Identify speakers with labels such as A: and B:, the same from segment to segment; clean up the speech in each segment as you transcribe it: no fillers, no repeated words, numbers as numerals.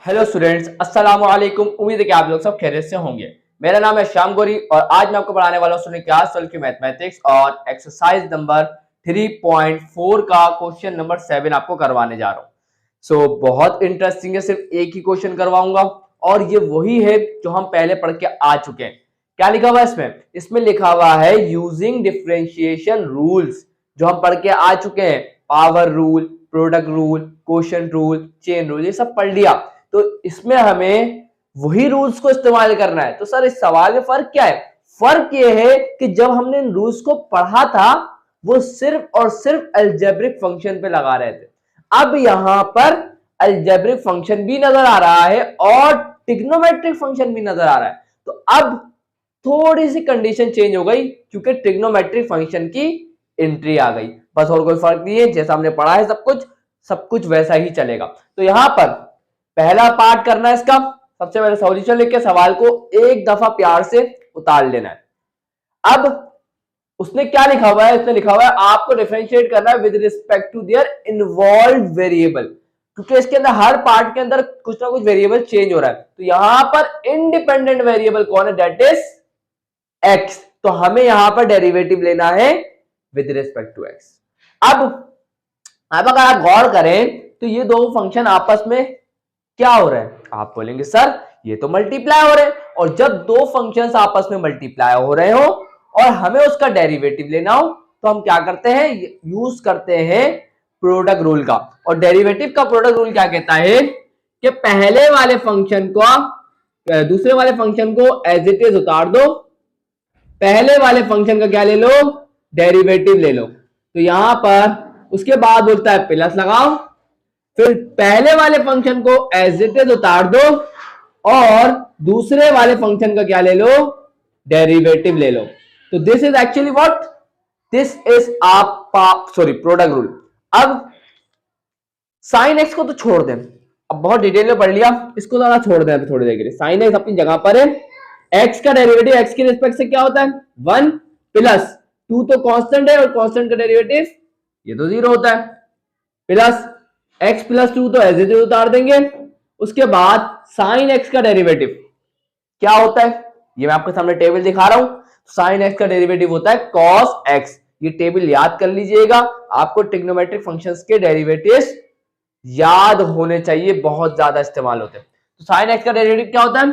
A: Hello students, अस्सलाम वालेकुम। उम्मीद है कि आप लोग सब खैरियत से होंगे। मेरा नाम है श्याम गौरी और आज मैं आपको पढ़ाने वाला हूं स्टूडेंट क्लास 12 की मैथमेटिक्स और एक्सरसाइज नंबर 3.4 का क्वेश्चन नंबर 7 आपको करवाने जा रहा हूं। बहुत इंटरेस्टिंग है, सिर्फ एक ही क्वेश्चन करवाऊंगा और ये वही है जो हम पहले पढ़ के आ चुके हैं। क्या लिखा हुआ है इसमें लिखा हुआ है यूजिंग डिफरेंशिएशन रूल्स, जो हम पढ़ के आ चुके हैं। Power rule, product rule, quotient rule, chain rule, ये सब पढ़ लिया। तो इसमें हमें वही रूल्स को इस्तेमाल करना है। तो सर इस सवाल में फर्क क्या है? फर्क ये है कि जब हमने इन रूल्स को पढ़ा था वो सिर्फ और सिर्फ अलजेब्रिक फंक्शन पे लगा रहे थे। अब यहां पर अलजेब्रिक फंक्शन भी नजर आ रहा है और ट्रिग्नोमेट्रिक फंक्शन भी नजर आ रहा है। तो अब थोड़ी सी कंडीशन चेंज हो गई क्योंकि ट्रिग्नोमेट्रिक फंक्शन की एंट्री आ गई। बस और कोई फर्क नहीं है, जैसा हमने पढ़ा है सब कुछ वैसा ही चलेगा। तो यहां पर पहला पार्ट करना है इसका। सबसे पहले सॉल्यूशन लिख के सवाल को एक दफा प्यार से उतार लेना है। अब उसने क्या लिखा हुआ है? उसने लिखा हुआ है आपको डिफरेंशिएट करना है with respect to their involve variable, क्योंकि इसके अंदर हर पार्ट के अंदर कुछ ना कुछ वेरिएबल चेंज हो रहा है। तो यहां पर इंडिपेंडेंट वेरिएबल कौन है? That is x. तो हमें यहां पर डेरिवेटिव लेना है विद रिस्पेक्ट टू एक्स। अब अगर आप गौर करें तो ये दो फंक्शन आपस में क्या हो रहा है? आप बोलेंगे सर ये तो मल्टीप्लाई हो रहे हैं। और जब दो फंक्शंस आपस में मल्टीप्लाई हो रहे हो और हमें उसका डेरिवेटिव लेना हो तो हम क्या करते हैं? यूज करते हैं प्रोडक्ट रूल का। और डेरिवेटिव का प्रोडक्ट रूल क्या कहता है कि पहले वाले फंक्शन को दूसरे वाले फंक्शन को एज इट इज उतार दो, पहले वाले फंक्शन का क्या ले लो? डेरिवेटिव ले लो। तो यहां पर उसके बाद बोलता है प्लस लगाओ, फिर पहले वाले फंक्शन को एज इट इज उतार दो और दूसरे वाले फंक्शन का क्या ले लो? डेरिवेटिव ले लो। तो this is actually what? This is product rule. अब साइन एक्स को तो छोड़ दें, अब बहुत डिटेल में पढ़ लिया, इसको जरा छोड़ दें अभी थोड़ी देर के लिए। साइन एक्स अपनी जगह पर है। एक्स का डेरिवेटिव एक्स के रिस्पेक्ट से क्या होता है? 1 प्लस 2 तो कांस्टेंट है और कांस्टेंट का डेरिवेटिव ये तो 0 होता है, प्लस x प्लस 2 तो एज इट इज उतार देंगे। उसके बाद साइन x का डेरिवेटिव क्या होता है? ये मैं आपके सामने टेबल दिखा रहा हूं। साइन x का डेरिवेटिव होता है cos x। ये टेबल याद कर लीजिएगा, आपको ट्रिग्नोमेट्रिक फंक्शंस के डेरिवेटिव्स याद होने चाहिए, बहुत ज्यादा इस्तेमाल होते हैं। तो साइन x का डेरिवेटिव क्या होता है?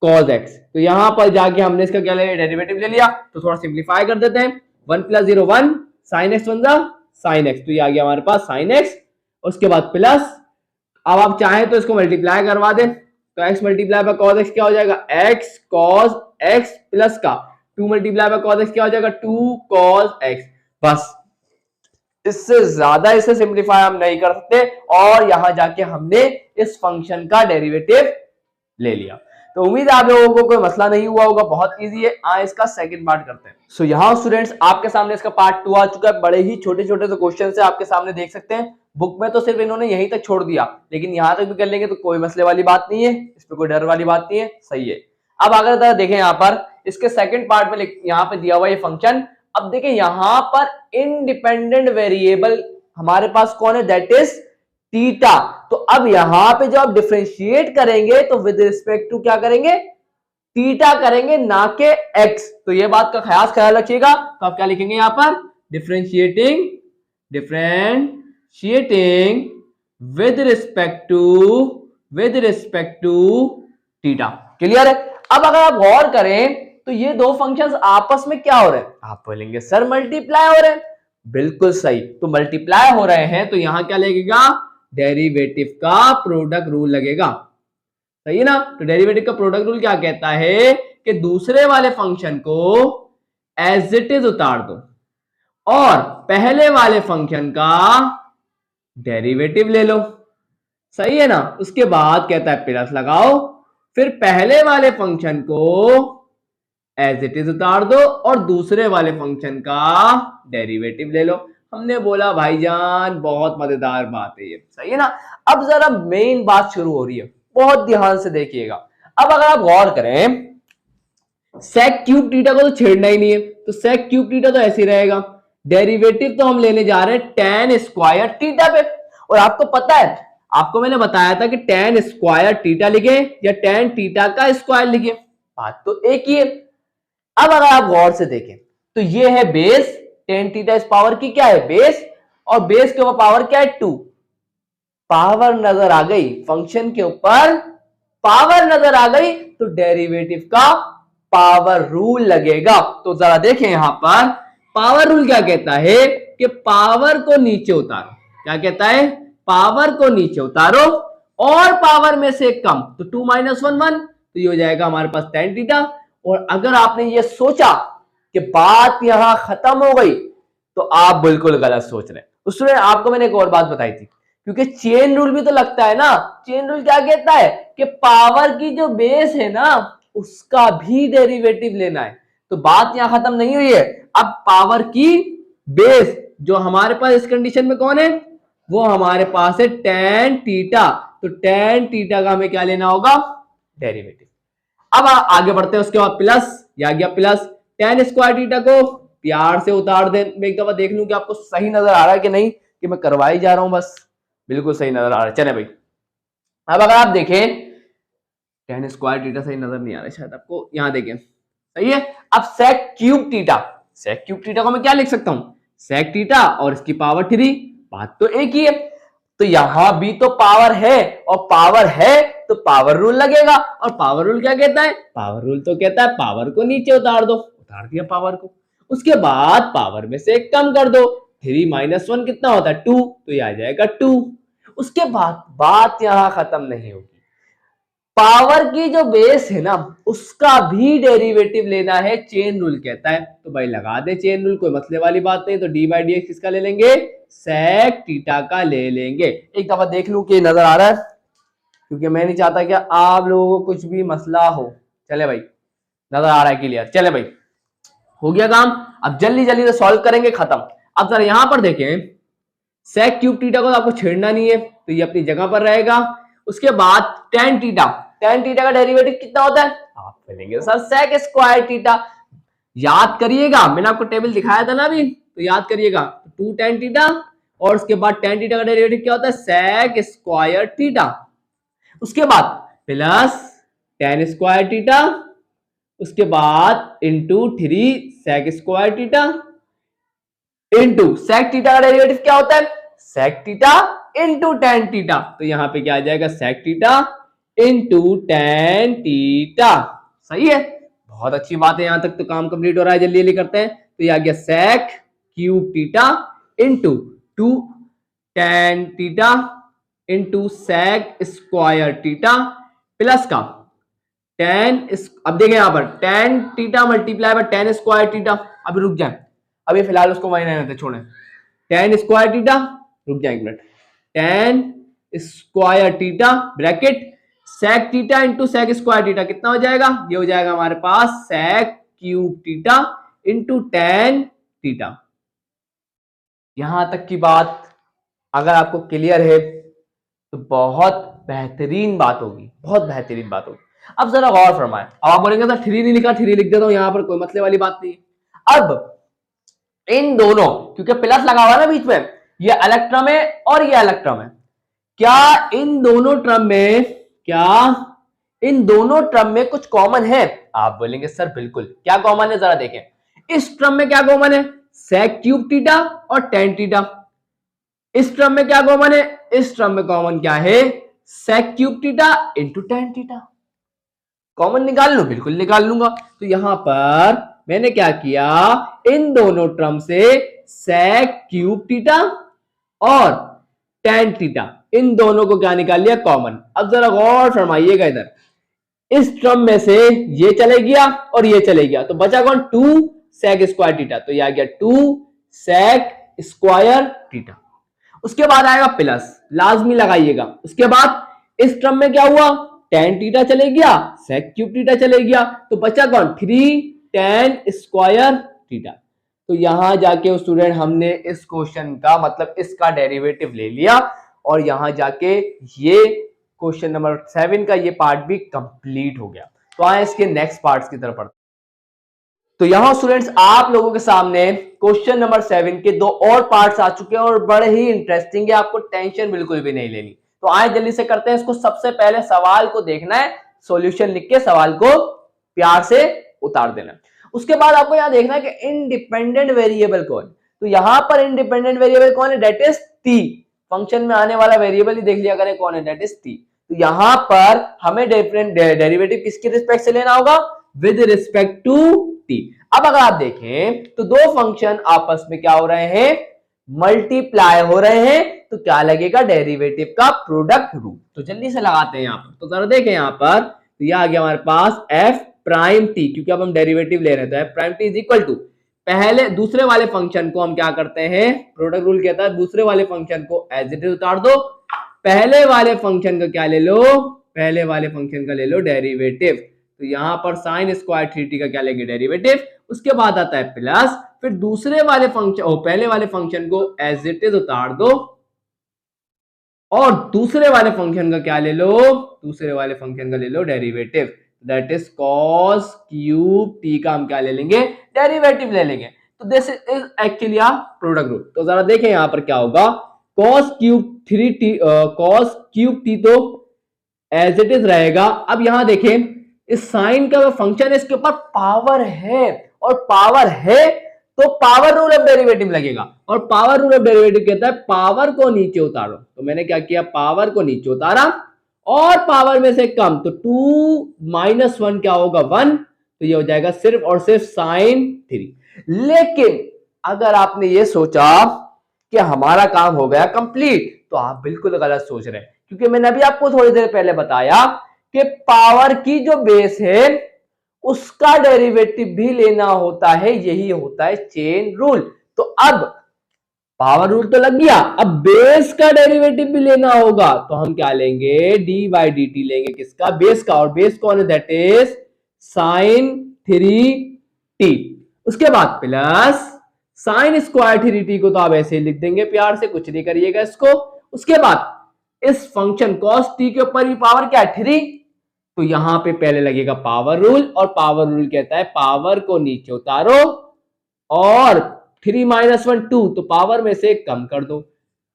A: cos x। तो यहां पर जाके हमने इसका क्या लिया? डेरिवेटिव ले लिया। तो थोड़ा सिंप्लीफाई कर देते हैं। 1 प्लस 0 1, साइन एक्स बन जा साइन एक्स, तो ये आ गया हमारे पास साइन एक्स। उसके बाद प्लस, अब आप चाहें तो इसको मल्टीप्लाई करवा दें, तो x multiply by cos x क्या हो जाएगा? x cos x प्लस का 2 मल्टीप्लाई बाय cos x क्या हो जाएगा? 2 cos x। बस इससे ज्यादा इसे सिंप्लीफाई हम नहीं कर सकते और यहां जाके हमने इस फंक्शन का डेरिवेटिव ले लिया। तो उम्मीद है आप लोगों को कोई मसला नहीं हुआ होगा, बहुत इजी है। इसका सेकंड पार्ट करते हैं। यहाँ स्टूडेंट्स आपके सामने इसका पार्ट 2 आ चुका है। बड़े ही छोटे छोटे से क्वेश्चन है, आपके सामने देख सकते हैं। बुक में तो सिर्फ इन्होंने यहीं तक छोड़ दिया, लेकिन यहाँ तक भी कर लेंगे तो कोई मसले वाली बात नहीं है, इसमें कोई डर वाली बात नहीं है। सही है। अब अगर देखें यहाँ पर इसके सेकंड पार्ट में यहाँ पे दिया हुआ ये फंक्शन। अब देखें यहाँ पर इंडिपेंडेंट वेरिएबल हमारे पास कौन है? That is theta. तो अब यहां पे जो आप डिफरेंशिएट करेंगे तो विद रिस्पेक्ट टू क्या करेंगे? थीटा करेंगे, ना के एक्स। तो ये बात का ख्याल रखिएगा। तो आप क्या लिखेंगे यहां पर? Differentiating with respect to theta. Clear है? अब अगर आप गौर करें तो ये दो फंक्शंस आपस में क्या हो रहे हैं? आप बोलेंगे सर मल्टीप्लाई हो रहे हैं। बिल्कुल सही। तो मल्टीप्लाई हो रहे हैं तो यहां क्या लगेगा? डेरिवेटिव का प्रोडक्ट रूल लगेगा। सही है ना? तो डेरिवेटिव का प्रोडक्ट रूल क्या कहता है कि दूसरे वाले फंक्शन को एज इट इज उतार दो और पहले वाले फंक्शन का डेरिवेटिव ले लो। सही है ना? उसके बाद कहता है प्लस लगाओ, फिर पहले वाले फंक्शन को एज इट इज उतार दो और दूसरे वाले फंक्शन का डेरिवेटिव ले लो। हमने बोला भाईजान बहुत मजेदार बात है ये। सही है ना? अब जरा मेन बात शुरू हो रही है, बहुत ध्यान से देखिएगा। अब अगर आप गौर करें, सेक क्यूब थीटा को तो छेड़ना ही नहीं है, तो सेक क्यूब थीटा तो ऐसे ही रहेगा। डेरिवेटिव तो हम लेने जा रहे हैं tan स्क्वायर थीटा पे। और आपको पता है आपको मैंने बताया था कि tan स्क्वायर थीटा लिखे या tan थीटा का स्क्वायर लिखे, बात तो एक ही है। अब अगर आप गौर से देखें तो ये है बेस, tan थीटा इस पावर की क्या है बेस, और बेस के ऊपर पावर क्या है 2। पावर नजर आ गई, फंक्शन के ऊपर पावर नजर आ गई तो डेरिवेटिव का पावर रूल लगेगा। तो जरा देखें यहां पर पावर रूल क्या कहता है कि पावर को नीचे उतारो। क्या कहता है? पावर को नीचे उतारो और पावर में से कम, तो 2 - 1 1, तो ये हो जाएगा हमारे पास tan थीटा। और अगर आपने ये सोचा कि बात यहां खत्म हो गई तो आप बिल्कुल गलत सोच रहे हैं। उसमें आपको मैंने एक और बात बताई थी, क्योंकि चेन रूल भी तो लगता है ना। चेन रूल क्या कहता है कि पावर की जो बेस है ना उसका भी डेरिवेटिव लेना है। तो बात यहां खत्म नहीं हुई है। अब पावर की बेस जो हमारे पास इस कंडीशन में कौन है, वो हमारे पास है tan थीटा। तो tan थीटा का हमें क्या लेना होगा? डेरिवेटिव। अब आगे बढ़ते हैं, उसके बाद प्लस, ये आ गया प्लस tan स्क्वायर थीटा को प्यार से उतार दें। मैं एक दफा देख लूं कि आपको सही नजर आ रहा है कि नहीं, कि मैं करवा ही जा रहा हूं बस। बिल्कुल सही नजर आ रहा है, चले भाई। अब अगर आप देखें tan स्क्वायर थीटा सही नजर नहीं आ रहा है शायद आपको, यहां देखें सही है। अब sec cube theta, sec cube theta को मैं क्या लिख सकता हूं? sec थीटा और इसकी पावर 3, बात तो एक ही है। तो यहां भी तो पावर है, और पावर है तो पावर रूल लगेगा। और पावर रूल क्या कहता है? पावर रूल तो कहता है पावर को नीचे उतार दो, उतार दिया पावर को। उसके बाद पावर में से कम कर दो, 3 - 1 कितना होता है 2, तो ये आ जाएगा 2। उसके बाद बात यहां खत्म नहीं होगी, पावर की जो बेस है ना उसका भी डेरिवेटिव लेना है, चेन रूल कहता है। तो भाई लगा दे चेन रूल, कोई मसले वाली बात नहीं। तो d/dx किसका ले लेंगे? sec थीटा का ले लेंगे। एक दफा देख लूं कि नजर आ रहा है, क्योंकि मैं नहीं चाहता कि आप लोगों को कुछ भी मसला हो। चले भाई, नजर आ रहा है क्लियर? चले भाई, हो गया काम। अब जल्दी जल्दी से सॉल्व करेंगे, खत्म। अब जरा यहां पर देखें, sec क्यूब थीटा को तो आपको छेड़ना नहीं है, तो ये अपनी जगह पर रहेगा। उसके बाद tan थीटा, tan थीटा का डेरिवेटिव कितना होता है? आप बोलेंगे सर sec स्क्वायर थीटा। याद करिएगा, मैंने आपको टेबल दिखाया था ना अभी, तो याद करिएगा 2 tan थीटा, और उसके बाद tan थीटा का डेरिवेटिव क्या होता है? sec square theta. उसके बाद प्लस tan स्क्वायर थीटा, उसके बाद into 3 sec square theta, into sec theta का डेरिवेटिव क्या होता है? sec theta into tan theta. तो यहां पे क्या आ जाएगा? sec theta into tan theta. सही है, बहुत अच्छी बात है। यहां तक तो काम कंप्लीट हो रहा है, जल्दी जल्दी करते हैं। तो ये आ गया sec cube theta into 2 tan theta into sec square theta plus का tan, अब देखें यहां पर tan theta multiply by tan square theta. अभी रुक जाए, अभी फिलहाल उसको वहीं रहने देते, छोड़ें। tan स्क्वायर थीटा, रुक जाए एक minute, tan square theta bracket sec theta into sec square theta कितना हो जाएगा? ये हो जाएगा हमारे पास sec cube theta into tan theta. यहां तक की बात अगर आपको क्लियर है तो बहुत बेहतरीन बात होगी, बहुत बेहतरीन बात होगी। अब जरा गौर फरमाएं। अब आप बोलेंगे सर 3 नहीं लिखा, 3 लिख देता हूं, यहां पर कोई मसले वाली बात नहीं है। अब इन दोनों, क्योंकि प्लस लगा हुआ है ना बीच में, ये अलग टर्म है और ये अलग टर्म है, क्या इन दोनों टर्म में, क्या इन दोनों टर्म में कुछ कॉमन है? आप बोलेंगे सर बिल्कुल। क्या कॉमन है? जरा देखें। इस टर्म में क्या कॉमन है? sec क्यूब थीटा और tan थीटा। इस टर्म में क्या कॉमन है? इस टर्म में कॉमन क्या है? sec cube theta into tan theta. Common निकाल लो, बिल्कुल निकाल लूंगा। तो यहां पर मैंने क्या किया, इन दोनों टर्म से sec क्यूब थीटा और tan थीटा, इन दोनों को क्या निकाल लिया? कॉमन। अब जरा गौर फरमाइएगा, इधर इस टर्म में से ये चले गया और ये चले गया, तो बचा कौन? 2 sec स्क्वायर थीटा। तो ये आ गया 2 sec स्क्वायर थीटा। उसके बाद आएगा प्लस, लाजमी लगाइएगा। उसके बाद इस टर्म में क्या हुआ? tan थीटा चले गया, sec क्यूब थीटा चले गया, तो बचा कौन? 3 tan स्क्वायर थीटा। तो यहां जाके स्टूडेंट हमने इस क्वेश्चन का मतलब इसका डेरिवेटिव ले लिया, और यहां जाके ये क्वेश्चन नंबर 7 का ये पार्ट भी कंप्लीट हो गया। तो आए इसके नेक्स्ट पार्ट्स की तरफ पढ़ते। तो यहां स्टूडेंट्स आप लोगों के सामने क्वेश्चन नंबर 7 के 2 और पार्ट्स आ चुके हैं, और बड़े ही इंटरेस्टिंग है, आपको टेंशन बिल्कुल भी नहीं लेनी। तो आए जल्दी से करते हैं इसको। सबसे पहले सवाल को देखना है, सॉल्यूशन लिख के सवाल को प्यार से उतार देना। उसके बाद आपको यहां देखना है कि इंडिपेंडेंट वेरिएबल कौन, तो यहां पर इंडिपेंडेंट वेरिएबल कौन है, दैट इज टी। फंक्शन में आने वाला वेरिएबल ही देख लिया करें कौन है, दैट इज टी। तो यहां पर हमें डिफरेंट डेरिवेटिव किसके रिस्पेक्ट से लेना होगा, विद रिस्पेक्ट टू टी। अब अगर आप देखें तो दो फंक्शन आपस में क्या हो रहे हैं, मल्टीप्लाई हो रहे हैं, तो क्या लगेगा, डेरिवेटिव का प्रोडक्ट रूल। तो जल्दी से लगाते हैं यहां पर, तो जरा देखें यहां पर, तो यह आ गया हमारे पास एफ प्राइम टी, क्योंकि अब हम डेरिवेटिव ले रहे थे, f prime t is equal to, पहले दूसरे वाले फंक्शन को हम क्या करते हैं, प्रोडक्ट रूल कहता है दूसरे वाले फंक्शन को एज इट इज उतार दो, पहले वाले फंक्शन का क्या ले लो, पहले वाले फंक्शन का ले लो डेरिवेटिव। तो यहां पर साइन स्क्वायर थीटा का क्या लेंगे, डेरिवेटिव। उसके बाद आता है प्लस, फिर दूसरे वाले फंक्शन पहले वाले फंक्शन को एज इट इज उतार दो, और दूसरे वाले फंक्शन का क्या ले लो, दूसरे वाले फंक्शन का ले लो derivative, that is cos cube t का हम क्या ले लेंगे, डेरिवेटिव ले लेंगे। तो this is actually a product rule. तो जरा देखें यहां पर क्या होगा, cos cube three t, cos cube t तो एज इट इज रहेगा। अब यहां देखें इस साइन का फंक्शन है, इसके ऊपर पावर है, और पावर है तो पावर रूल ऑफ डेरिवेटिव लगेगा, और पावर रूल ऑफ डेरिवेटिव कहता है पावर को नीचे उतारो। तो मैंने क्या किया, पावर को नीचे उतारा, और पावर में से कम, तो 2 - 1 क्या होगा, 1, तो ये हो जाएगा सिर्फ और सिर्फ साइन 3। लेकिन अगर आपने ये सोचा कि हमारा काम हो गया कंप्लीट, तो आप बिल्कुल गलत सोच रहे हैं, क्योंकि मैंने अभी आपको थोड़ी देर पहले बताया कि पावर की जो बेस है उसका डेरिवेटिव भी लेना होता है, यही होता है चेन रूल। तो अब पावर रूल तो लग गया, अब बेस का डेरिवेटिव भी लेना होगा, तो हम क्या लेंगे, डी बाई डी टी लेंगे, किसका, बेस का, और बेस कौन है, दैट इज साइन 3t। उसके बाद प्लस साइन स्क्वायर 3t को तो आप ऐसे ही लिख देंगे प्यार से, कुछ नहीं करिएगा इसको। उसके बाद इस फंक्शन cos t के ऊपर भी पावर क्या है, 3, तो यहां पे पहले लगेगा पावर रूल, और पावर रूल कहता है पावर को नीचे उतारो, और 3 - 1 2, तो पावर में से कम कर दो।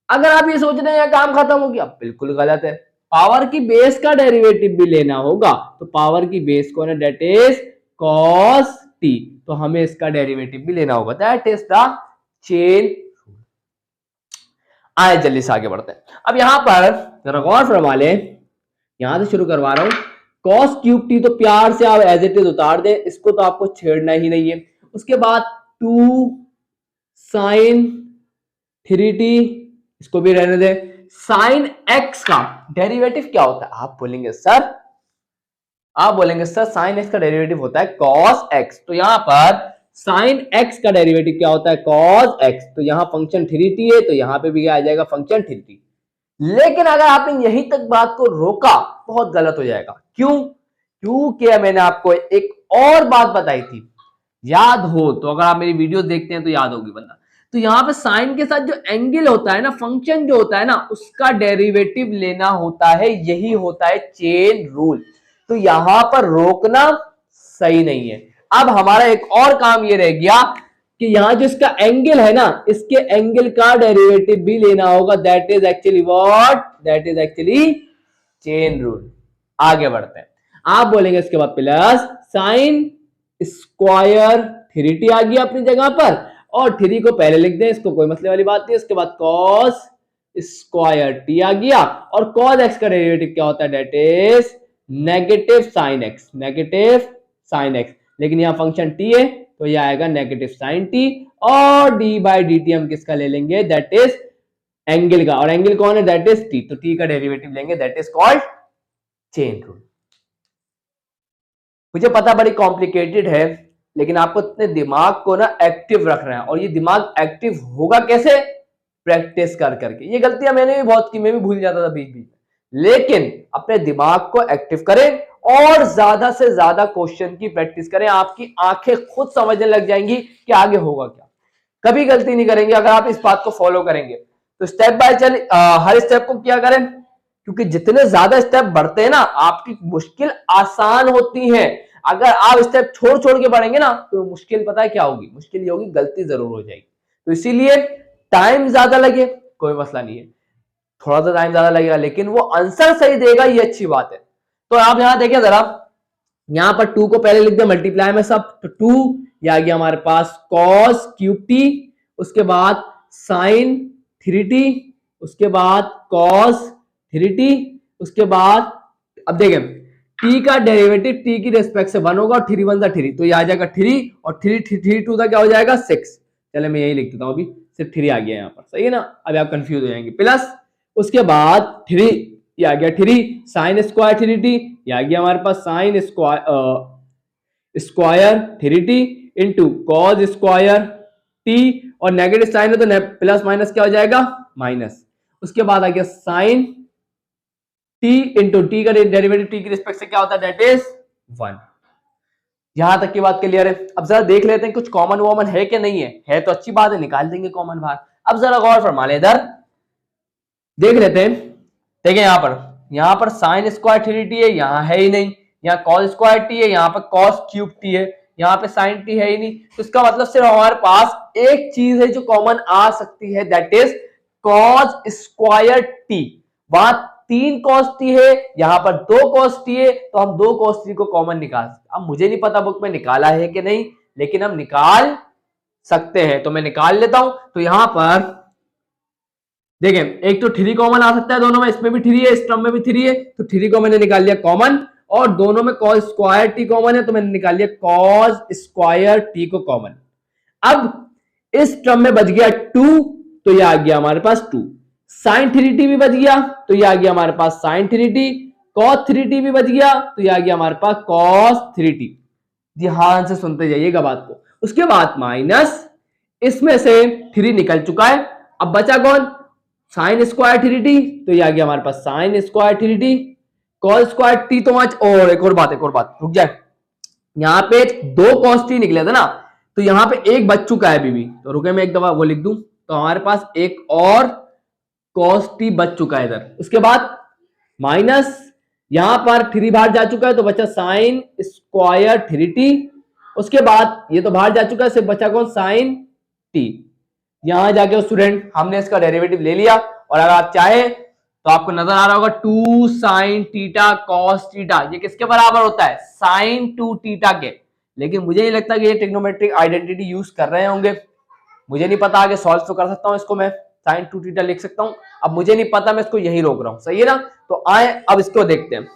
A: अगर आप ये सोच रहे हैं काम खत्म हो गया, बिल्कुल गलत है, पावर की बेस का डेरिवेटिव भी लेना होगा। तो पावर की बेस कौन है, दैट इज cos t, तो हमें इसका डेरिवेटिव भी लेना होगा, दैट इज द चेन। आए जल्दी से आगे बढ़ते हैं। अब यहां पर जरा गौर फरमा ले, यहां से शुरू करवा रहा हूं, cos क्यूब टी तो प्यार से आप एज इट इज उतार दें, इसको तो आपको छेड़ना ही नहीं है। उसके बाद 2 sin 3t, इसको भी रहने दें। साइन x का डेरिवेटिव क्या होता है, आप बोलेंगे सर, साइन x का डेरिवेटिव होता है cos x। तो यहां पर साइन x का डेरिवेटिव क्या होता है, cos x। तो यहां फंक्शन 3t है, तो यहां पे भी क्या आ जाएगा, फंक्शन 3t। लेकिन अगर आपने यहीं तक बात को रोका, बहुत गलत हो जाएगा। क्यों, क्योंकि मैंने आपको एक और बात बताई थी, याद हो तो, अगर आप मेरी वीडियो देखते हैं तो याद होगी बंदा। तो यहां पे साइन के साथ जो एंगल होता है ना, फंक्शन जो होता है ना, उसका डेरिवेटिव लेना होता है, यही होता है चेन रूल। तो यहां पर रोकना सही नहीं है। अब हमारा एक और काम ये रह गया कि यहां जो इसका एंगल है ना, इसके एंगल का डेरिवेटिव भी लेना होगा, that is actually what, that is actually chain rule. आगे बढ़ते हैं, आप बोलेंगे इसके बाद प्लस साइन स्क्वायर 3t आ गया अपनी जगह पर, और 3 को पहले लिख दें, इसको कोई मसले वाली बात नहीं। उसके बाद cos स्क्वायर t आ गया, और cos x का डेरिवेटिव क्या होता है, that is negative sine x, negative sine x। लेकिन यहां फंक्शन t है, तो यह आएगा नेगेटिव साइन t, और d बाई डी टी हम किसका ले लेंगे, दैट इज एंगल का, और एंगल कौन है, दैट इज t। तो t का डेरिवेटिव लेंगे, that is called chain rule. मुझे पता बड़ी कॉम्प्लिकेटेड है, लेकिन आपको अपने दिमाग को ना एक्टिव रखना है, और ये दिमाग एक्टिव होगा कैसे, प्रैक्टिस कर करके। ये गलतियां मैंने भी बहुत की, मैं भी भूल जाता था बीच बीच में, लेकिन अपने दिमाग को एक्टिव करें और ज्यादा से ज्यादा क्वेश्चन की प्रैक्टिस करें, आपकी आंखें खुद समझने लग जाएंगी कि आगे होगा क्या। कभी गलती नहीं करेंगे अगर आप इस बात को फॉलो करेंगे। तो स्टेप बाय हर स्टेप को क्या करें, क्योंकि जितने ज्यादा स्टेप बढ़ते हैं ना, आपकी मुश्किल आसान होती है। अगर आप स्टेप छोड़ छोड़ के बढ़ेंगे ना, तो मुश्किल पता है क्या होगी, मुश्किल ये होगी, गलती जरूर हो जाएगी। तो इसीलिए टाइम ज्यादा लगे कोई मसला नहीं है, थोड़ा सा टाइम ज्यादा लगेगा, लेकिन वो आंसर सही देगा, ये अच्छी बात है। तो आप यहां देखें जरा, यहां पर 2 को पहले लिख दिया मल्टीप्लाई में सब, तो 2 ये आ गया हमारे पास cos क्यूब टी, उसके बाद साइन 3t, उसके बाद cos 3t, उसके बाद अब देखें t का डेरिवेटिव t की रिस्पेक्ट से 1 होगा और 3 1 3, तो ये आ जाएगा 3 और 3 3 2 क्या हो जाएगा 6। चले मैं यही लिख देता हूं, अभी सिर्फ 3 आ गया यहाँ पर, सही है ना। अभी आप कंफ्यूज हो जाएंगे। प्लस उसके बाद 3 ये आ गया 3 साइन स्क्वायर 3t, ये आ गया हमारे पास sine square 3t into cos square t, और नेगेटिव साइन है तो प्लस माइनस क्या हो जाएगा माइनस। उसके बाद आ गया साइन t इंटू टी का डेरिवेटिव t की रिस्पेक्ट से क्या होता है, दैट इज 1। यहां तक की बात क्लियर है। अब जरा देख लेते हैं कुछ कॉमन वॉमन है कि नहीं है तो अच्छी बात है, निकाल देंगे कॉमन बाहर। अब जरा गौर फरमा ले, इधर देख लेते हैं। देखिए यहां पर साइन स्क्वायर 3t है, यहां है ही नहीं। यहाँ कॉस स्क्वायर टी है, यहाँ पर कॉस क्यूब टी है, यहाँ पे साइन टी है ही नहीं। तो इसका मतलब सिर्फ हमारे पास एक चीज है जो कॉमन आ सकती है, that is cos square T. वहां 3 cos t है, यहां पर 2 cos t है, तो हम 2 cos t को कॉमन निकाल सकते। अब मुझे नहीं पता बुक में निकाला है कि नहीं, लेकिन हम निकाल सकते हैं, तो मैं निकाल लेता हूं। तो यहां पर देखें, एक तो 3 कॉमन आ सकता है दोनों में, इसमें भी 3 है, इस टर्म में भी 3 है, तो 3 को मैंने निकाल लिया कॉमन, और दोनों में cos स्क्वायर टी कॉमन है, तो मैंने निकाल लिया cos स्क्वायर टी को कॉमन। अब इस टर्म में बच गया 2, तो ये आ गया हमारे पास 2। साइन 3t भी बच गया, तो ये आ गया हमारे पास साइन 3t। cos 3t भी बच गया, तो ये आ गया हमारे पास cos 3t। ध्यान से सुनते जाइएगा बात को। उसके बाद माइनस इसमें से 3 निकल चुका है, अब बचा कौन, साइन स्क्वायर 3t, तो ये आ गया हमारे पास sine square 3t। cos square t तो आज, और एक और बात रुक जाए, यहाँ पे 2 cos t निकले थे ना, तो यहाँ पे एक बच चुका है अभी भी, तो रुके मैं एक दफा वो लिख दूं, तो हमारे पास एक और cos t बच चुका है इधर। उसके बाद माइनस यहां पर 3 बाहर जा चुका है, तो बचा साइन स्क्वायर 3t। उसके बाद ये तो बाहर जा चुका है, सिर्फ बचा कौन, साइन t। यहां जाके स्टूडेंट हमने इसका डेरिवेटिव ले लिया, और अगर आप चाहे तो आपको नजर आ रहा होगा 2 साइन टीटा कॉस टीटा, ये किसके बराबर होता है, साइन 2 टीटा के। लेकिन मुझे नहीं लगता कि ये ट्रिग्नोमेट्रिक आइडेंटिटी यूज कर रहे होंगे, मुझे नहीं पता, आगे सॉल्व तो कर सकता हूं इसको, मैं साइन 2 टीटा लिख सकता हूं। अब मुझे नहीं पता, मैं इसको यही रोक रहा हूं, सही है ना। तो आए अब इसको देखते हैं।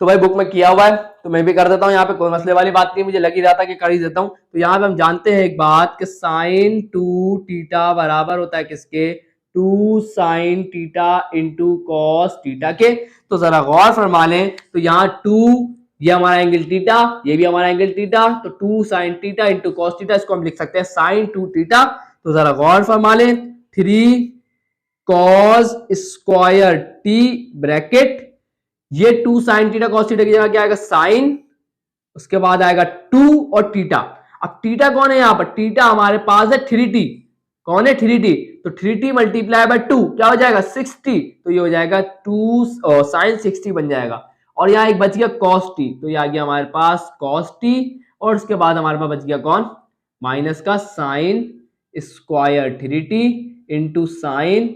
A: तो भाई बुक में किया हुआ है, तो मैं भी कर देता हूं, यहाँ पे कोई मसले वाली बात नहीं, मुझे लग ही रहा था कि कर ही देता हूं। तो यहाँ पे हम जानते हैं एक बात कि साइन 2 टीटा बराबर होता है किसके, 2 sine theta into cos theta के। तो जरा गौर फरमा लें, तो यहाँ 2 ये हमारा एंगल टीटा, ये भी हमारा एंगल टीटा, तो 2 sine theta into cos theta, इसको हम लिख सकते हैं साइन 2 टीटा। तो जरा गौर फरमा लें, 3 कॉस स्क्वायर टी ब्रैकेट, ये 2 साइन टीटा कॉस टीटा की जगह क्या आएगा, साइन, उसके बाद आएगा 2 और टीटा। अब टीटा कौन है यहाँ पर, टीटा हमारे पास है 3t, कौन है 3t, तो 3t मल्टीप्लाई बाय 2 क्या हो जाएगा 60, तो ये हो जाएगा 2 साइन 60 बन जाएगा। और यहाँ एक बच गया cos t, तो ये आ गया हमारे पास cos t, और उसके बाद हमारे पास बच गया कौन, माइनस का sign square 3t into sine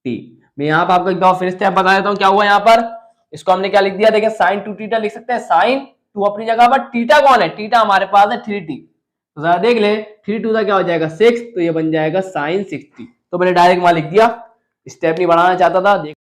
A: t। मैं यहाँ पर आपको एक बार फिर से बता देता हूँ क्या हुआ यहाँ पर। इसको हमने क्या लिख दिया, देखिए साइन 2 टीटा लिख सकते हैं, साइन 2 अपनी जगह पर, टीटा कौन है, टीटा हमारे पास है 3t, तो जरा देख ले 3 2 क्या हो जाएगा 6, तो ये बन जाएगा साइन 60। तो मैंने डायरेक्ट वहां लिख दिया, स्टेप नहीं बढ़ाना चाहता था। देख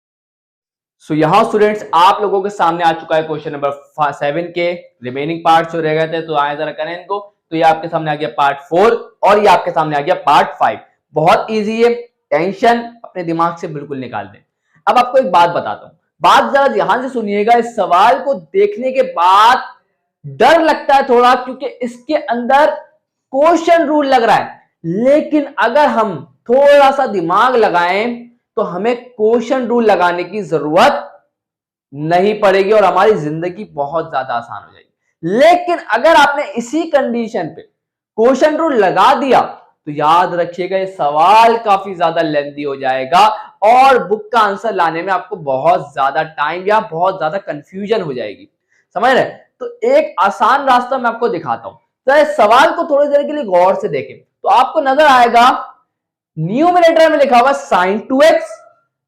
A: सो यहाँ स्टूडेंट्स आप लोगों के सामने आ चुका है क्वेश्चन नंबर 7 के रिमेनिंग पार्ट जो रह गए थे, तो आए जरा करें इनको। तो ये आपके सामने आ गया पार्ट 4, और ये आपके सामने आ गया पार्ट 5। बहुत ईजी है, टेंशन अपने दिमाग से बिल्कुल निकाल दें। अब आपको एक बात बताता हूं, बात जरा ध्यान से सुनिएगा। इस सवाल को देखने के बाद डर लगता है थोड़ा, क्योंकि इसके अंदर क्वेश्चन रूल लग रहा है, लेकिन अगर हम थोड़ा सा दिमाग लगाएं तो हमें क्वेश्चन रूल लगाने की जरूरत नहीं पड़ेगी और हमारी जिंदगी बहुत ज्यादा आसान हो जाएगी। लेकिन अगर आपने इसी कंडीशन पे क्वेश्चन रूल लगा दिया तो याद रखिएगा ये सवाल काफी ज्यादा लेंथी हो जाएगा और बुक का आंसर लाने में आपको बहुत ज्यादा टाइम या बहुत ज्यादा कंफ्यूजन हो जाएगी, समझ रहे। तो एक आसान रास्ता मैं आपको दिखाता हूं, तो इस सवाल को थोड़ी देर के लिए गौर से देखें तो आपको नजर आएगा न्यूमिनेटर में लिखा हुआ sin 2x,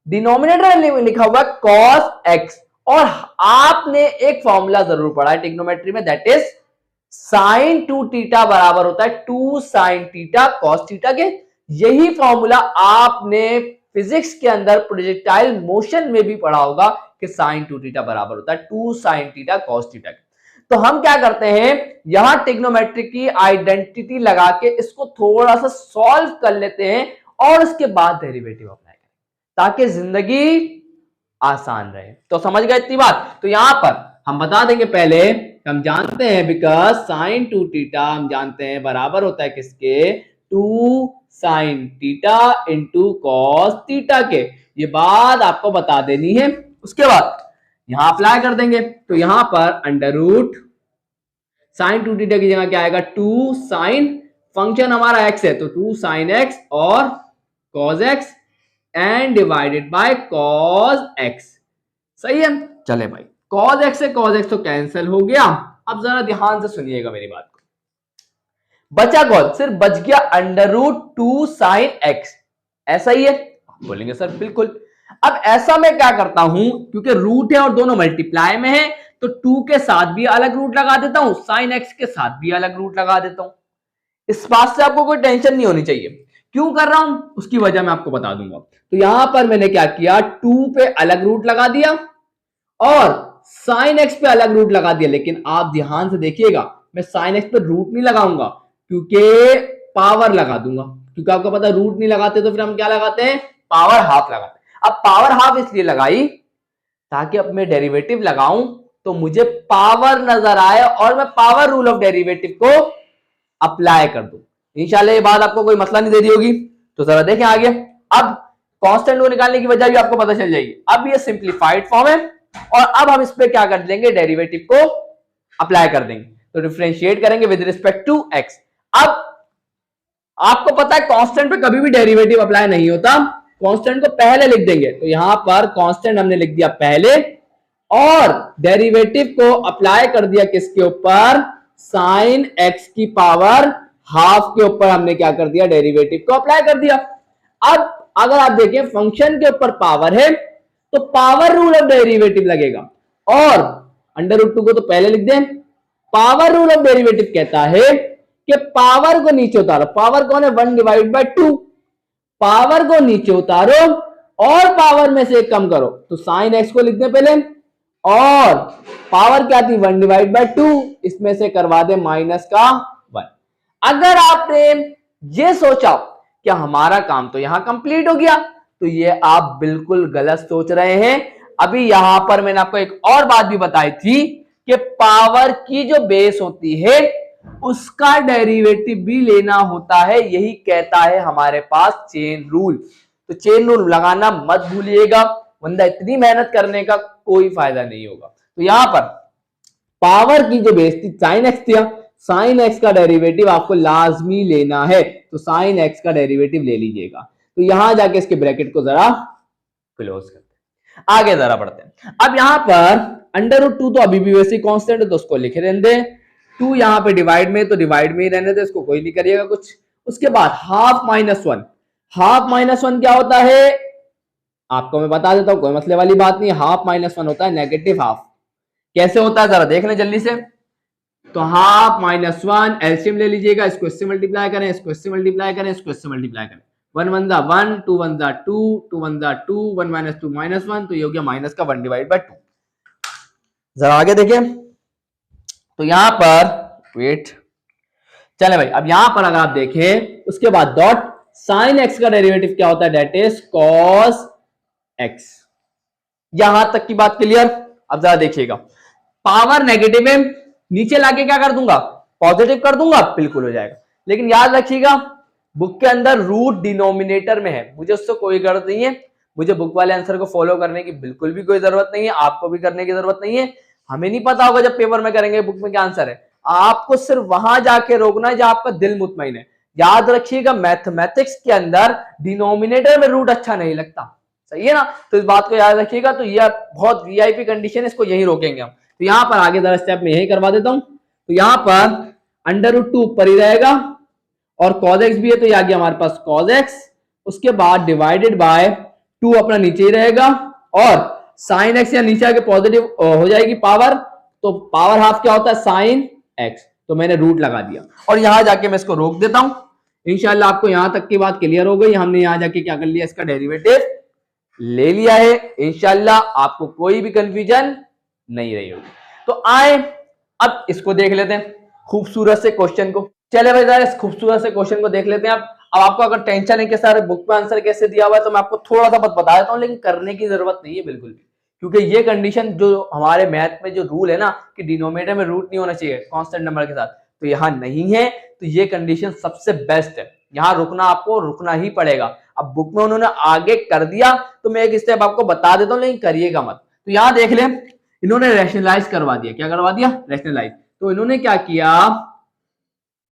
A: डिनोमिनेटर में लिखा हुआ cos x, और आपने एक फॉर्मूला जरूर पढ़ा है ट्रिग्नोमेट्री में, दैट इज sin 2 थीटा बराबर होता है 2 sin थीटा cos थीटा के। यही फॉर्मूला आपने फिजिक्स के अंदर प्रोजेक्टाइल मोशन में भी पढ़ा होगा कि sin 2 थीटा बराबर होता है 2 sin थीटा cos थीटा के। तो हम क्या करते हैं, यहां ट्रिग्नोमेट्री की आइडेंटिटी लगा के इसको थोड़ा सा सॉल्व कर लेते हैं और उसके बाद डेरिवेटिव अप्लाई करें ताकि जिंदगी आसान रहे। तो समझ गए इतनी बात। तो यहां पर हम बता देंगे, पहले हम जानते हैं बिकॉज sin 2 थीटा हम जानते हैं बराबर होता है किसके, 2 sin theta into cos theta के। ये बात आपको बता देनी है। उसके बाद यहां अप्लाई कर देंगे, तो यहां पर अंडर रूट sin 2 थीटा की जगह क्या आएगा, 2 sin, फंक्शन हमारा x है तो 2 sin x और cos x and divided by cos x। सही है, चले भाई, cos x से cos x तो कैंसिल हो गया। अब जरा ध्यान से सुनिएगा मेरी बात को, बचा कौन, सिर्फ बच गया अंडर रूट 2 sin x। ऐसा ही है, बोलेंगे सर बिल्कुल। अब ऐसा मैं क्या करता हूं, क्योंकि रूट है और दोनों मल्टीप्लाई में है, तो 2 के साथ भी अलग रूट लगा देता हूं, sin x के साथ भी अलग रूट लगा देता हूं। इस बात से आपको कोई टेंशन नहीं होनी चाहिए। क्यों कर रहा हूं उसकी वजह मैं आपको बता दूंगा। तो यहां पर मैंने क्या किया, 2 पे अलग रूट लगा दिया और sin x पे अलग रूट लगा दिया। लेकिन आप ध्यान से देखिएगा, मैं sin x पे रूट नहीं लगाऊंगा क्योंकि पावर लगा दूंगा, क्योंकि आपको पता रूट नहीं लगाते तो फिर हम क्या लगाते हैं, पावर हाफ लगाते हैं। अब पावर हाफ इसलिए लगाई ताकि अब मैं डेरिवेटिव लगाऊं तो मुझे पावर नजर आए और मैं पावर रूल ऑफ डेरिवेटिव को अप्लाई कर दूं। इंशाल्लाह ये बात आपको कोई मसला नहीं दे दी होगी। तो जरा देखें आगे, अब कांस्टेंट को निकालने की वजह भी आपको पता चल जाएगी। अब ये सिंप्लीफाइड फॉर्म है और अब हम इस पे क्या कर देंगे, डेरिवेटिव को अप्लाई कर देंगे। तो डिफरेंशिएट करेंगे विद रिस्पेक्ट टू x। अब आपको पता है कांस्टेंट पे कभी भी डेरिवेटिव अप्लाई नहीं होता, कांस्टेंट को पहले लिख देंगे। तो यहां पर कांस्टेंट हमने लिख दिया पहले और डेरिवेटिव को अप्लाई कर दिया किसके ऊपर, sin x की पावर हाफ के ऊपर हमने क्या कर दिया, डेरिवेटिव को अप्लाई कर दिया। अब अगर आप देखें फंक्शन के ऊपर पावर है तो पावर रूल ऑफ डेरिवेटिव लगेगा और अंडर रूट 2 को तो पहले लिख दें। पावर रूल ऑफ डेरिवेटिव कहता है कि पावर को नीचे उतारो, पावर कौन है, 1 डिवाइड बाय 2, पावर को नीचे उतारो और पावर में से कम करो। तो sin x को लिख दें पहले और पावर क्या थी, 1 डिवाइड बाय 2, इसमें से करवा दे माइनस का 1। अगर आपने ये सोचा कि हमारा काम तो यहां कंप्लीट हो गया, तो ये आप बिल्कुल गलत सोच रहे हैं। अभी यहां पर मैंने आपको एक और बात भी बताई थी कि पावर की जो बेस होती है उसका डेरिवेटिव भी लेना होता है, यही कहता है हमारे पास चेन रूल। तो चेन रूल लगाना मत भूलिएगा, वरना इतनी मेहनत करने का कोई फायदा नहीं होगा। तो यहां पर पावर की जो बेस थी sin x थी, sin x का डेरिवेटिव आपको लाजमी लेना है, तो sin x का डेरिवेटिव ले लीजिएगा। तो यहां जाके इसके ब्रैकेट को जरा क्लोज करते हैं, आगे जरा बढ़ते हैं। अब यहां पर अंडर रूट 2 तो अभी भी वैसे कांस्टेंट है तो उसको लिखे रहने दें, 2 यहां पे डिवाइड में तो डिवाइड में ही रहने दें, इसको कोई नहीं करिएगा कुछ। उसके बाद हाफ माइनस 1, हाफ माइनस 1 क्या होता है आपको मैं बता देता हूं, कोई मसले वाली बात नहीं। हाफ माइनस 1 होता है नेगेटिव हाफ। कैसे होता है जरा देख लें जल्दी से। तो हाफ माइनस 1 एलसीएम ले लीजिएगा, इसको इससे मल्टीप्लाई करें, इसको इससे मल्टीप्लाई करें, इसको इससे मल्टीप्लाई करें। 1 1 जा 1, 2 1 जा 2, 2 1 जा 2, 1 माइनस 2 माइनस 1, तो ये हो गया माइनस का 1 डिवाइड बाय 2। जरा आगे देखिए, तो यहां पर वेट चले भाई, अब यहां पर अगर आप देखें उसके बाद डॉट sin x का डेरिवेटिव क्या होता है, दैट इज cos x। यहां तक की बात क्लियर। अब जरा देखिएगा, पावर नेगेटिव है, नीचे लाके क्या कर दूंगा, पॉजिटिव कर दूंगा, बिल्कुल हो जाएगा। लेकिन याद रखिएगा बुक के अंदर रूट डिनोमिनेटर में है, मुझे उससे कोई गरज नहीं है, मुझे बुक वाले आंसर को फॉलो करने की बिल्कुल भी कोई जरूरत नहीं है, आपको भी करने की जरूरत नहीं है। हमें नहीं पता होगा जब पेपर में करेंगे बुक में क्या आंसर है, आपको सिर्फ वहां जाके रोकना है जहां आपका दिल मुतमईन है। याद रखिएगा मैथमेटिक्स के अंदर डिनोमिनेटर में रूट अच्छा नहीं लगता, सही है ना, तो इस बात को याद रखिएगा। तो यह बहुत वीआईपी कंडीशन है, इसको यही रोकेंगे हम। तो यहां पर आगे जरा स्टेप में यही करवा देता हूं। तो यहां पर अंडर रूट 2 ऊपर ही रहेगा और cos x भी है, तो ये आ गया हमारे पास cos x उसके बाद डिवाइडेड बाय 2 अपना नीचे ही रहेगा, और साइन एक्स या नीचे आके पॉजिटिव हो जाएगी पावर, तो पावर हाफ क्या होता है साइन एक्स, तो मैंने रूट लगा दिया और यहां जाके मैं इसको रोक देता हूं। इंशाल्लाह आपको यहां तक की बात क्लियर हो गई। हमने यहां जाके क्या कर लिया, इसका डेरिवेटिव ले लिया है। इंशाल्लाह आपको कोई भी कंफ्यूजन नहीं रही होगी। तो आए अब इसको देख लेते हैं खूबसूरत से क्वेश्चन को। चले भाई जरा इस खूबसूरत से क्वेश्चन को देख लेते हैं। अब आपको अगर टेंशन है कि सर बुक में आंसर कैसे दिया हुआ है, तो मैं आपको थोड़ा सा बता देता हूं, लेकिन करने की जरूरत नहीं है बिल्कुल भी, क्योंकि ये कंडीशन जो हमारे मैथ में जो रूल है ना कि डिनोमिनेटर में रूट नहीं होना चाहिए कांस्टेंट नंबर के साथ, तो यहाँ नहीं है। तो ये कंडीशन सबसे बेस्ट है, यहाँ रुकना आपको रुकना ही पड़ेगा। अब बुक में उन्होंने आगे कर दिया तो मैं एक स्टेप आपको बता देता हूँ, लेकिन करिएगा मत। तो यहाँ देख ले, इन्होंने रैशनलाइज करवा दिया। क्या करवा दिया? रैशनलाइज। तो इन्होंने क्या किया,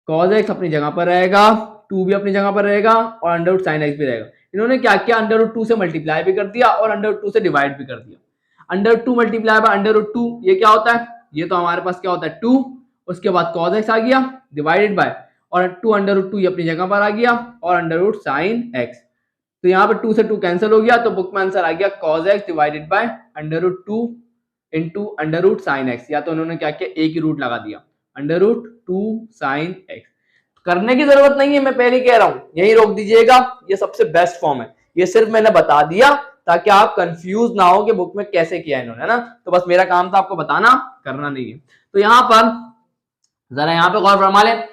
A: cos x अपनी जगह पर रहेगा, 2 भी अपनी जगह पर रहेगा और अंडर रूट साइन एक्स भी रहेगा। इन्होंने क्या किया, अंडर रूट 2 से मल्टीप्लाई भी कर दिया और अंडर रूट 2 से डिवाइड भी कर दिया। Under root 2 multiply by under root 2, ये क्या होता है, ये तो हमारे पास क्या होता है 2, उसके बाद cos x आ गया डिवाइडेड बाय, और 2 अंडर रूट 2 ये अपनी जगह पर आ गया और अंडर रूट साइन एक्स। तो यहाँ पर 2 से 2 कैंसिल हो गया, तो बुक में आंसर आ गया cos x divided by under root 2 into under root sine x, या तो उन्होंने क्या किया एक ही रूट लगा दिया अंडर रूट 2 साइन एक्स। करने की जरूरत नहीं है, मैं पहले कह रहा हूं, यही रोक दीजिएगा, ये सबसे बेस्ट फॉर्म है। ये सिर्फ मैंने बता दिया ताकि आप कंफ्यूज ना हो कि बुक में कैसे किया इन्होंने, है ना। तो बस मेरा काम था आपको बताना, करना नहीं है। तो यहां पर जरा यहां पे गौर फरमा लें।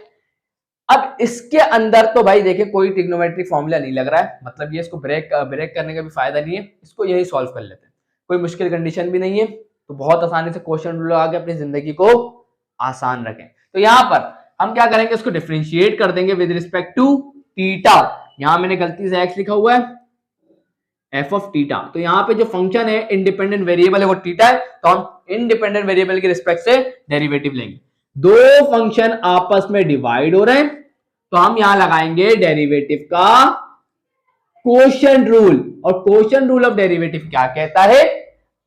A: अब इसके अंदर तो भाई देखिए कोई ट्रिग्नोमेट्रिक फॉर्मूला नहीं लग रहा है, मतलब ये इसको ब्रेक करने का भी फायदा नहीं है, इसको यही सॉल्व कर लेते हैं। कोई मुश्किल कंडीशन भी नहीं है, तो बहुत आसानी से क्वेश्चन रूल आके अपनी जिंदगी को आसान रखें। तो यहां पर हम क्या करेंगे, इसको डिफरेंशिएट कर देंगे विद रिस्पेक्ट टू थीटा। यहां मैंने गलती से एक्स लिखा हुआ है, एफ ऑफ थीटा। तो यहाँ पे जो फंक्शन है इंडिपेंडेंट वेरिएबल है वो थीटा है, तो हम इंडिपेंडेंट वेरिएबल के रिस्पेक्ट से डेरिवेटिव लेंगे। दो फंक्शन आपस में डिवाइड हो रहे हैं, तो हम यहां लगाएंगे डेरिवेटिव का कोशेंट रूल। और कोशेंट रूल ऑफ डेरिवेटिव क्या कहता है,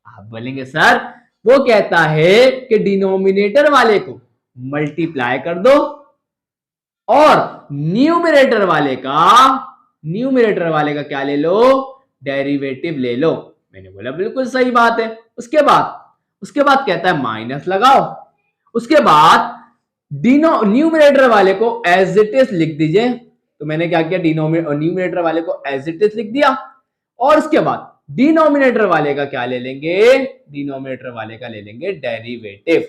A: आप बोलेंगे सर वो कहता है कि डिनोमिनेटर वाले को मल्टीप्लाई कर दो और न्यूमरेटर वाले का क्या ले लो, डेरिवेटिव ले लो। मैंने बोला बिल्कुल सही बात है। उसके बाद कहता है माइनस लगाओ, उसके बाद न्यूमरेटर वाले को एज इट इज लिख दीजिए। तो मैंने क्या किया, न्यूमरेटर वाले को एज इट इज लिख दिया, और उसके बाद डिनोमिनेटर वाले का क्या ले लेंगे, डिनोमिनेटर वाले का ले लेंगे डेरिवेटिव,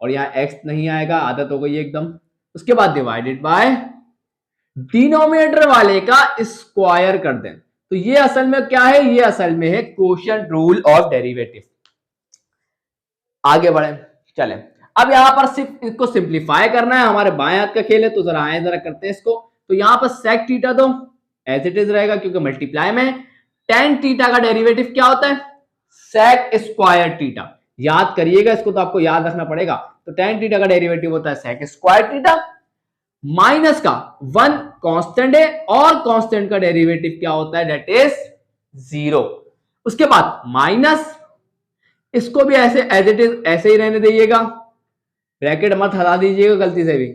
A: और यहां एक्स नहीं आएगा, आदत हो गई एकदम। उसके बाद डिवाइडेड बाय डिनोमिनेटर वाले का स्क्वायर कर दें। तो ये असल में क्या है, ये असल में है कोशेंट रूल ऑफ डेरिवेटिव। आगे बढ़े चले। अब यहां पर सिर्फ इसको सिंप्लीफाई करना है, हमारे बाएं हाथ का खेल है, तो जरा आए जरा करते हैं इसको। तो यहां पर सेक थीटा दो एज इट इज रहेगा क्योंकि मल्टीप्लाई में। टेन थीटा का डेरिवेटिव क्या होता है, सेक स्क्वायर थीटा। याद करिएगा इसको, तो आपको याद रखना पड़ेगा। तो टेन थीटा का डेरिवेटिव होता है सेक स्क्वायर थीटा, माइनस का 1 कांस्टेंट है, और कांस्टेंट का डेरिवेटिव क्या होता है, दैट इज 0। उसके बाद माइनस, इसको भी ऐसे एज इट इज ऐसे ही रहने दीजिएगा, ब्रैकेट मत हटा दीजिएगा गलती से भी।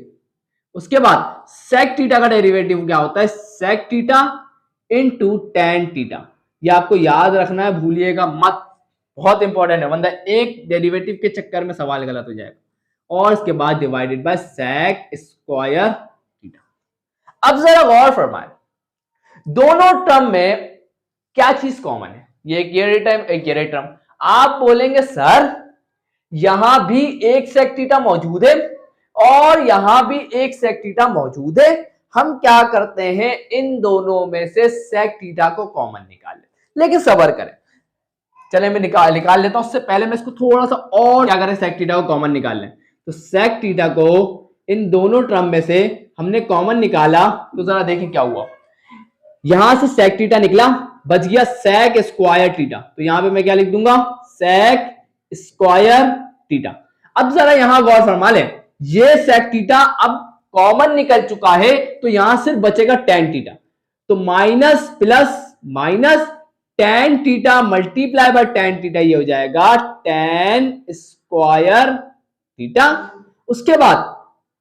A: उसके बाद सेक थीटा का डेरिवेटिव क्या होता है, sec theta into tan theta. ये आपको याद रखना है, भूलिएगा मत, बहुत इंपॉर्टेंट है, वरना एक डेरिवेटिव के चक्कर में सवाल गलत हो जाएगा। और इसके बाद divided by sec square theta. अब जरा गौर फरमाएं, दोनों टर्म में क्या चीज कॉमन है, ये एक ये टर्म एक ये टर्म। आप बोलेंगे सर यहां भी एक सेक थीटा मौजूद है और यहां भी एक सेक थीटा मौजूद है, हम क्या करते हैं इन दोनों में से सेक थीटा को कॉमन निकाल लेते। लेकिन सबर करें, चले मैं निकाल लेता हूं, उससे पहले मैं इसको थोड़ा सा और क्या करें, सेक थीटा को कॉमन निकाल लें। तो सेक थीटा को इन दोनों टर्म में से हमने कॉमन निकाला, तो जरा देखें क्या हुआ। यहां से सेक थीटा निकला, बच गया सेक स्क्वायर थीटा। तो यहां पे मैं क्या लिख दूंगा, सेक स्क्वायर थीटा। अब जरा यहां गौर फरमा लें, ये सेक थीटा अब कॉमन निकल चुका है, तो यहां सिर्फ बचेगा टेन थीटा। तो minus plus minus tan theta multiply by ten theta, ये हो जाएगा टेन स्क्वायर थीटा। उसके बाद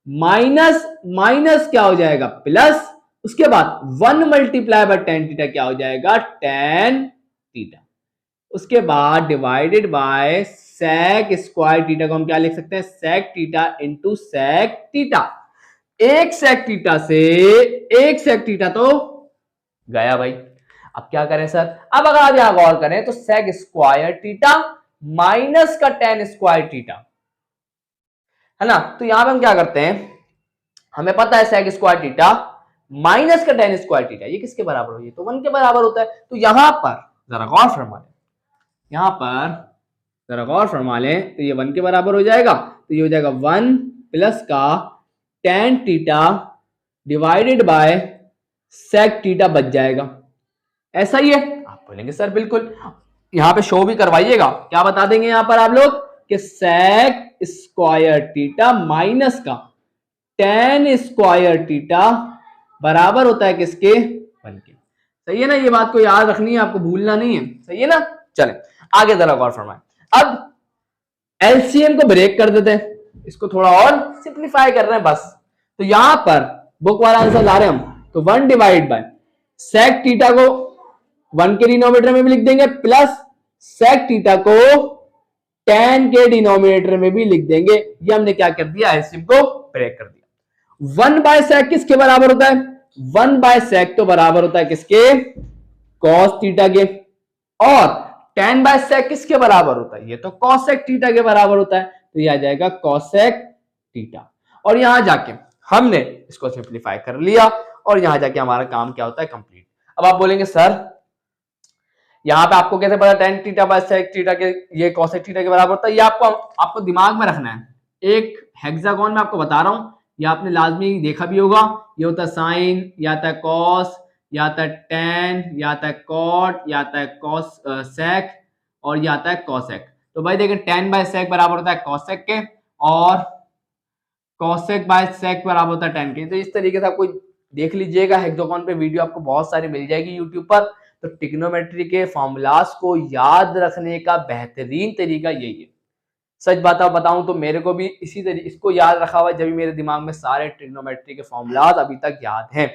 A: माइनस माइनस क्या हो जाएगा, प्लस, उसके बाद 1 मल्टीप्लाई बाय टेन थीटा क्या हो जाएगा, टेन थीटा। उसके बाद divided by sec square theta को हम क्या लिख सकते हैं, sec theta into sec theta. एक सेक थीटा से एक सेक थीटा तो गया भाई। अब क्या करें सर, अब अगर आप यहां गौर करें तो सेक स्क्वायर थीटा माइनस का टेन स्क्वायर थीटा है ना। तो यहां पे हम क्या करते हैं, हमें पता है सेक स्क्वायर थीटा माइनस का टेन स्क्वायर थीटा ये किसके बराबर होगी, तो 1 के बराबर होता है। तो यहां पर जरा गौर फरमा लें, यहां पर जरा गौर फरमा लें, तो ये 1 के बराबर हो जाएगा। तो ये हो जाएगा 1 प्लस का tan theta divided by sec theta बच जाएगा। ऐसा ही है, आप बोलेंगे सर बिल्कुल, यहां पे शो भी करवाइएगा। क्या बता देंगे यहां पर आप लोग कि सेक स्क्वायर थीटा माइनस का टेन स्क्वायर थीटा बराबर होता है किसके, 1 के। सही है ना, ये बात को याद रखनी है, आपको भूलना नहीं है। सही है ना, चले आगे जरा गौर फरमाएं। अब एलसीएम को ब्रेक कर देते हैं, इसको थोड़ा और सिंप्लीफाई कर रहे हैं बस। तो यहां पर बुक वाला आंसर ला रहे हैं हम, तो 1 डिवाइड बाय सेक थीटा को 1 के डिनोमिनेटर में भी लिख देंगे, प्लस सेक थीटा को 10 के डिनोमिनेटर में भी लिख देंगे। ये हमने क्या कर दिया, एलसीएम को ब्रेक कर दिया। 1 बाय सेक किसके बराबर होता है, 1 बाय सेक तो बराबर होता है किसके, कॉस थीटा के। और 10 बाय सेक किसके बराबर होता है, ये तो कॉसेक थीटा के बराबर होता है। तो ये आ जाएगा कॉसेक थीटा। और यहां जाके हमने इसको सिंप्लीफाई कर लिया और यहां जाके हमारा काम क्या होता है, कंप्लीट। अब आप बोलेंगे सर यहां पे आपको कैसे पता tan theta by sec theta के ये कॉसेक थीटा के बराबर होता है, ये आपको दिमाग में रखना है। एक हेक्सागोन में आपको बता रहा हूं, ये आपने लाजमी देखा भी होगा। ये होता है साइन, या आता है कॉस, या आता है टेन, या आता है कॉट, या आता है कॉस सेक, और ये आता है कॉसेक। तो भाई देखिए टेन बाय सेक बराबर होता है कॉसेक के, और कॉसेक बाय सेक बराबर होता है टेन के। तो इस तरीके से आपको देख लीजिएगा, हेक्सागोन पे वीडियो आपको बहुत सारी मिल जाएगी यूट्यूब पर। तो ट्रिग्नोमेट्री के फॉर्मूलाज को याद रखने का बेहतरीन तरीका यही है। सच बात बताऊं तो मेरे को भी इसी तरीके इसको याद रखा हुआ है, जब मेरे दिमाग में सारे ट्रिग्नोमेट्री के फॉर्मूलाज अभी तक याद हैं,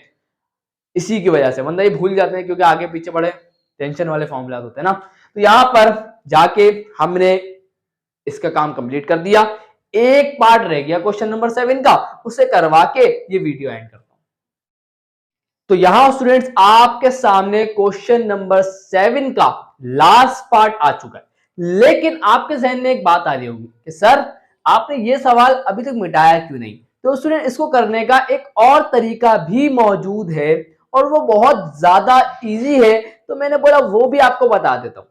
A: इसी की वजह से। वरना ये भूल जाते हैं क्योंकि आगे पीछे बड़े टेंशन वाले फॉर्मूलाज होते हैं ना। तो यहाँ पर जाके हमने इसका काम कंप्लीट कर दिया। एक पार्ट रह गया क्वेश्चन नंबर 7 का, उसे करवा के ये वीडियो एंड करता हूं। तो यहां स्टूडेंट्स आपके सामने क्वेश्चन नंबर 7 का लास्ट पार्ट आ चुका है। लेकिन आपके जहन में एक बात आ रही होगी कि सर आपने ये सवाल अभी तक मिटाया क्यों नहीं। तो स्टूडेंट इसको करने का एक और तरीका भी मौजूद है और वो बहुत ज्यादा इजी है, तो मैंने बोला वो भी आपको बता देता हूं।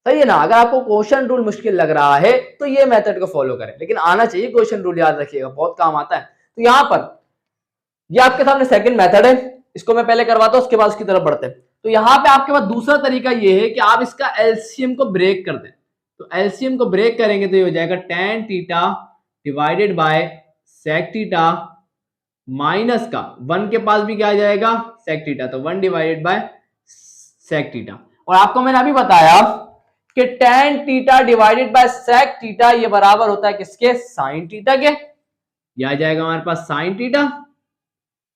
A: सही है ना, अगर आपको क्वेश्चन रूल मुश्किल लग रहा है तो ये मेथड को फॉलो करें, लेकिन आना चाहिए क्वेश्चन रूल, याद रखिएगा बहुत काम आता है। तो यहां पर ये आपके सामने सेकंड मेथड है, इसको मैं पहले करवाता हूं उसके बाद उसकी तरफ बढ़ते हैं। तो यहां पे आपके पास दूसरा तरीका ये है कि आप इसका एलसीएम को ब्रेक कर दें। तो एलसीएम को ब्रेक करेंगे तो ये हो जाएगा tan theta divided by sec theta minus का 1 के पास भी क्या आ जाएगा, सेक थीटा, तो 1 डिवाइडेड बाय सेक थीटा। और आपको मैंने अभी बताया कि tan theta divided by sec theta ये बराबर होता है किसके, साइन थीटा के। ये आ जाएगा हमारे पास साइन थीटा।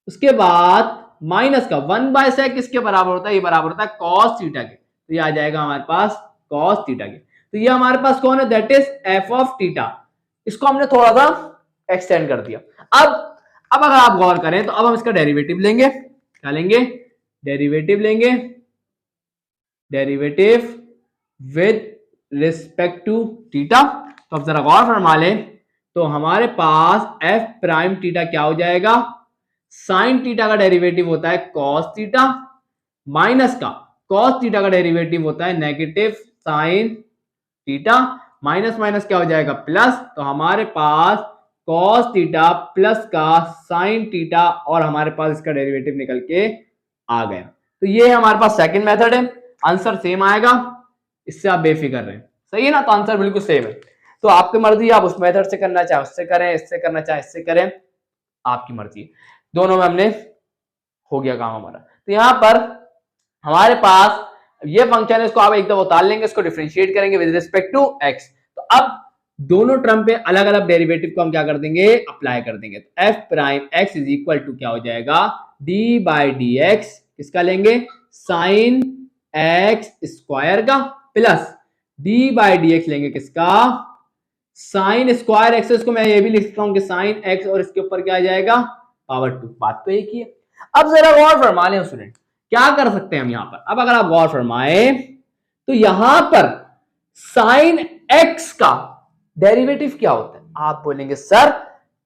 A: उसके बाद माइनस का 1 बाय सेक किसके बराबर होता है, ये बराबर होता है कॉस थीटा के। तो ये आ जाएगा हमारे पास कॉस थीटा के। तो ये हमारे पास कौन है, that is F of theta. इसको हमने थोड़ा सा एक्सटेंड कर दिया। अब अगर आप गौर करें तो अब हम इसका डेरिवेटिव लेंगे। क्या लेंगे, डेरिवेटिव लेंगे, derivative with respect to theta. तो अब जरा गौर फरमा लें, तो हमारे पास एफ प्राइम थीटा क्या हो जाएगा, साइन थीटा का डेरिवेटिव होता है कॉस थीटा, माइनस का कॉस थीटा का डेरिवेटिव होता है negative sine theta, minus minus क्या हो जाएगा प्लस। तो हमारे पास कॉस थीटा प्लस का साइन थीटा और हमारे पास इसका डेरिवेटिव निकल के आ गया। तो ये हमारे पास सेकंड मेथड है, आंसर सेम आएगा, इससे आप बेफिक्र रहें। सही है ना, तो आंसर बिल्कुल सेम है। तो आपकी मर्जी, आप उस मेथड से करना चाहे उससे करें, इससे करना चाहे इससे करें, आपकी मर्जी। दोनों में हमने हो गया काम हमारा। तो यहां पर हमारे पास ये फंक्शन है, इसको आप एकदम उतार लेंगे, इसको डिफरेंशिएट करेंगे विद रिस्पेक्ट टू एक्स। तो अब दोनों टर्म पे अलग अलग डेरिवेटिव को हम क्या कर देंगे, अप्लाई कर देंगे। तो f prime x is equal to क्या हो जाएगा, डी बाई डी एक्स किसका लेंगे, साइन एक्स स्क्वायर का, plus d by d x लेंगे किसका, साइन स्क्वायर एक्स। इसको मैं ये भी लिख सकता हूं कि साइन एक्स और इसके ऊपर क्या आ जाएगा, पावर 2। बात तो एक ही है। अब जरा गौर फरमा लें स्टूडेंट, क्या कर सकते हैं हम यहां पर। अब अगर आप गौर फरमाए तो यहां पर साइन एक्स का डेरिवेटिव क्या होता है, आप बोलेंगे सर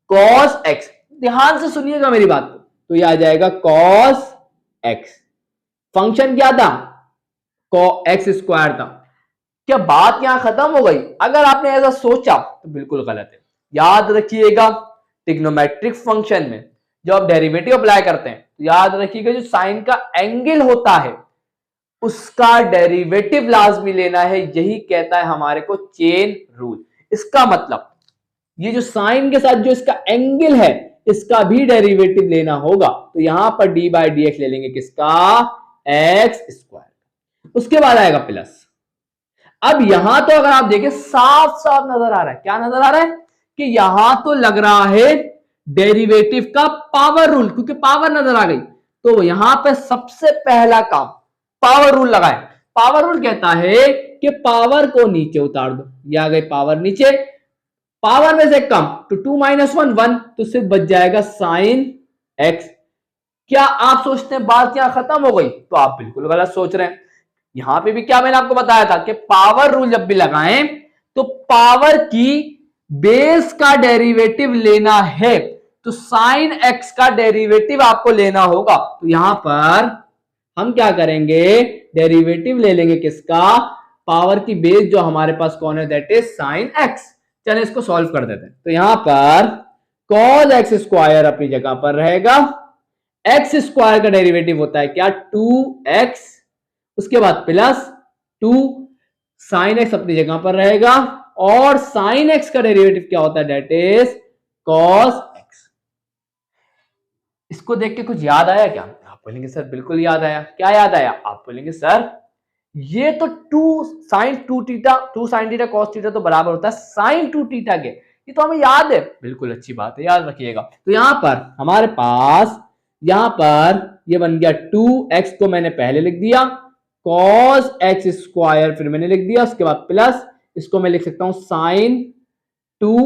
A: कॉस एक्स। ध्यान से सुनिएगा मेरी बात को, तो ये आ जाएगा कॉस एक्स। फंक्शन क्या था, एक्स स्क्वायर था। क्या बात यहां खत्म हो गई? अगर आपने ऐसा सोचा तो बिल्कुल गलत है। याद रखिएगा ट्रिग्नोमेट्रिक फंक्शन में जब आप डेरिवेटिव अप्लाई करते हैं तो याद रखिएगा जो साइन का एंगल होता है उसका डेरिवेटिव लाजमी लेना है। यही कहता है हमारे को चेन रूल। इसका मतलब ये जो साइन के साथ जो इसका एंगल है इसका भी डेरिवेटिव लेना होगा। तो यहां पर डी बाई डी एक्स ले लेंगे किसका, एक्स स्क्वायर। उसके बाद आएगा प्लस। अब यहां तो अगर आप देखें साफ साफ नजर आ रहा है, क्या नजर आ रहा है कि यहां तो लग रहा है डेरिवेटिव का पावर रूल, क्योंकि पावर नजर आ गई। तो यहां पे सबसे पहला काम पावर रूल लगाए। पावर रूल कहता है कि पावर को नीचे उतार दो। ये आ गई पावर नीचे, पावर में से कम तो 2 - 1 1, तो सिर्फ बच जाएगा साइन एक्स। क्या आप सोचते हैं बात यहां खत्म हो गई? तो आप बिल्कुल गलत सोच रहे हैं। यहां पे भी क्या मैंने आपको बताया था कि पावर रूल जब भी लगाएं तो पावर की बेस का डेरिवेटिव लेना है, तो साइन एक्स का डेरिवेटिव आपको लेना होगा। तो यहां पर हम क्या करेंगे, डेरिवेटिव ले लेंगे किसका, पावर की बेस जो हमारे पास कौन है, दैट इज साइन एक्स। चलिए इसको सॉल्व कर देते हैं। तो यहां पर कॉस एक्स स्क्वायर अपनी जगह पर रहेगा, एक्स स्क्वायर का डेरिवेटिव होता है क्या, 2x, उसके बाद प्लस 2 साइन एक्स अपनी जगह पर रहेगा, और साइन एक्स का डेरिवेटिव क्या होता है, दैट इज कॉस एक्स। इसको देख के कुछ याद आया क्या? आप बोलेंगे सर बिल्कुल याद आया। क्या याद आया? आप बोलेंगे सर ये तो 2 sine 2 theta, 2 sine theta cos theta तो बराबर होता है साइन 2 थीटा के। ये तो हमें याद है। बिल्कुल अच्छी बात है, याद रखिएगा। तो यहां पर हमारे पास यहां पर ये बन गया 2x को मैंने पहले लिख दिया, cos x स्क्वायर फिर मैंने लिख दिया, उसके बाद प्लस इसको मैं लिख सकता हूं साइन 2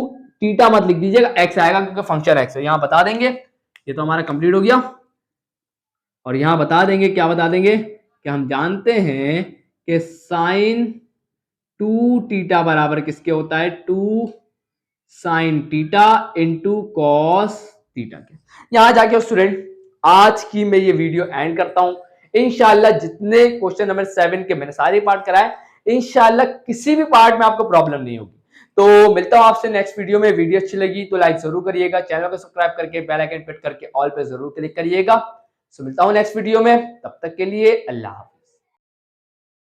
A: थीटा, मत लिख दीजिएगा, x आएगा क्योंकि फंक्शन x है। यहां बता देंगे, ये तो हमारा कंप्लीट हो गया। और यहां बता देंगे, क्या बता देंगे कि हम जानते हैं कि साइन 2 थीटा बराबर किसके होता है, 2 sine theta into cos theta के। यहां जाके स्टूडेंट आज की मैं ये वीडियो एंड करता हूं। इंशाल्लाह जितने क्वेश्चन नंबर 7 के मैंने सारे पार्ट कराए, इंशाल्लाह किसी भी पार्ट में आपको प्रॉब्लम नहीं होगी। तो मिलता हूं आपसे नेक्स्ट वीडियो में। वीडियो अच्छी लगी तो लाइक जरूर करिएगा, चैनल को सब्सक्राइब करके बेल आइकन हिट करके ऑल पे जरूर क्लिक करिएगा। तो मिलता हूं नेक्स्ट वीडियो में, तब तक के लिए अल्लाह हाफ़िज़।